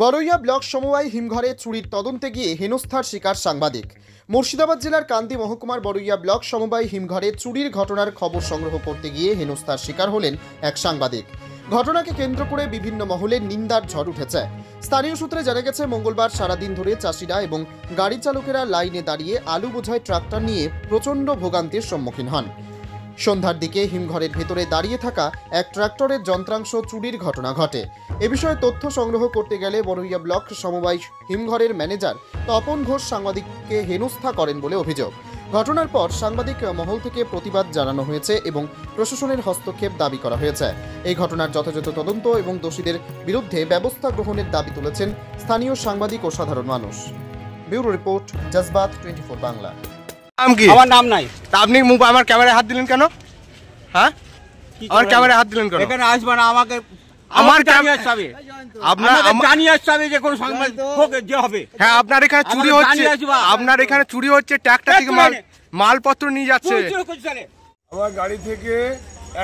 Baraiya block সমবায় হিমঘরে চুরির তদন্তে গিয়ে হেনস্থার শিকার সাংবাদিক। মুর্শিদাবাদ জেলার কান্দি মহকুমার বড়ইয়া ব্লক সমবায় হিমঘরে চুরির ঘটনার খবর সংগ্রহ করতে গিয়ে হেনস্থার শিকার হলেন এক সাংবাদিক। ঘটনাকে কেন্দ্র করে বিভিন্ন মহলে নিন্দার ঝড় উঠেছে। স্থানীয় সূত্রে জানা গেছে, মঙ্গলবার সারাদিন ধরে চাষিরা এবং গাড়ি চালকেরা লাইনে দাঁড়িয়ে আলু বোঝাই ট্রাক্টর নিয়ে প্রচণ্ড ভোগান্তির সম্মুখীন হন। সন্ধ্যার দিকে হিমঘরের ভেতরে দাঁড়িয়ে থাকা এক ট্রাক্টরের যন্ত্রাংশ চুরির ঘটনা ঘটে। এ বিষয়ে তথ্য সংগ্রহ করতে গেলে বড়ইয়া ব্লক সমবায় হিমঘরের ম্যানেজার তপন ঘোষ সাংবাদিককে হেনস্থা করেন বলে অভিযোগ। ঘটনার পর সাংবাদিক মহল থেকে প্রতিবাদ জানানো হয়েছে এবং প্রশাসনের হস্তক্ষেপ দাবি করা হয়েছে। এই ঘটনার যথাযথ তদন্ত এবং দোষীদের বিরুদ্ধে ব্যবস্থা গ্রহণের দাবি তুলেছেন স্থানীয় সাংবাদিক ও সাধারণ মানুষ। Bureau report, জজবাত 24 Bangla. আমার নাম নাই। আপনি আমার ক্যামেরায় হাত দিলেন কেন? হ্যাঁ, আমার ক্যামেরায় হাত দিলেন কেন? এখানে আসবে না, আমাকে আমার জানিয়ে আসতে হবে। আপনার জানিয়ে আসতে হবে যে কোনো সংবাদ হোক যে হবে। হ্যাঁ, আপনার এখানে চুরি হচ্ছে, আপনার এখানে চুরি হচ্ছে, ট্রাক্টর থেকে মালপত্র নিয়ে যাচ্ছে। আমার গাড়ি থেকে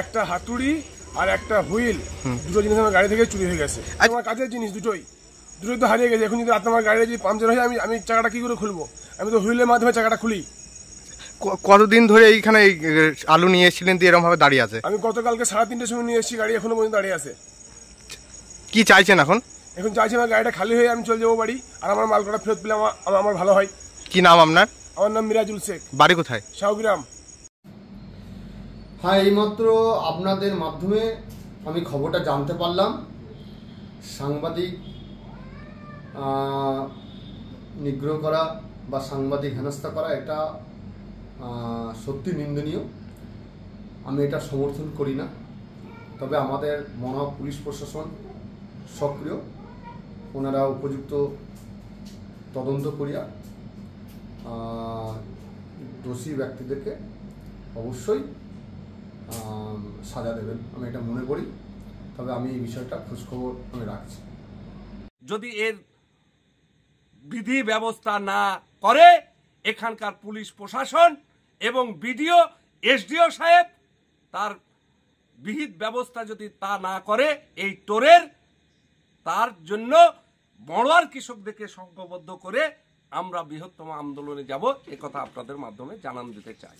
একটা হাতুড়ি আর একটা হুইল, দুটো জিনিস আমার গাড়ি থেকে চুরি হয়ে গেছে। আমার কাছের জিনিস দুটোই তো হারিয়ে গেছে। এখন যদি আমার গাড়িটা যদি পাংচার হয়ে আমি চাকাটা কি করে খুলবো? আমি তো হুইলের মাধ্যমে চাকাটা খুলি। কতদিন ধরে এইখানে আলু নিয়ে এসেছিলেন দিয়ে এরকম ভাবে দাঁড়িয়ে আছে? আমি গতকালকে 3:30টার সময় নিয়ে এসেছি, গাড়ি এখনো পর্যন্ত দাঁড়িয়ে আছে। কি চাইছেন এখন? এখন চাইছি আমার গাড়িটা খালি হয়ে আমি চলে যাবো বাড়ি, আর আমার মাল কটা ফেরত পেলে আমার ভালো হয়। কি নাম আপনার? আমার নাম মিরাজুল শেখ। বাড়ি কোথায়? শাহগ্রাম। হ্যাঁ, এইমাত্র আপনাদের মাধ্যমে আমি খবরটা জানতে পারলাম। সাংবাদিক নিগ্রহ করা বা সাংবাদিক হেনস্থা করা এটা সত্যি নিন্দনীয়। আমি এটা সমর্থন করি না। তবে আমাদের মনে হয় পুলিশ প্রশাসন সক্রিয়, ওনারা উপযুক্ত তদন্ত করিয়া দোষী ব্যক্তিদেরকে অবশ্যই সাজা দেবেন, আমি এটা মনে করি। তবে আমি এই বিষয়টা খোঁজখবর আমি রাখছি। যদি এর বিধি ব্যবস্থা না করে এখানকার পুলিশ প্রশাসন এবং বিডিও এসডিও সাহেব তার বিহিত ব্যবস্থা যদি তা না করে, এই তোরের তার জন্য বড়োয়ার কৃষকদেরকে সংঘবদ্ধ করে আমরা বৃহত্তম আন্দোলনে যাব, একথা আপনাদের মাধ্যমে জানান দিতে চাই।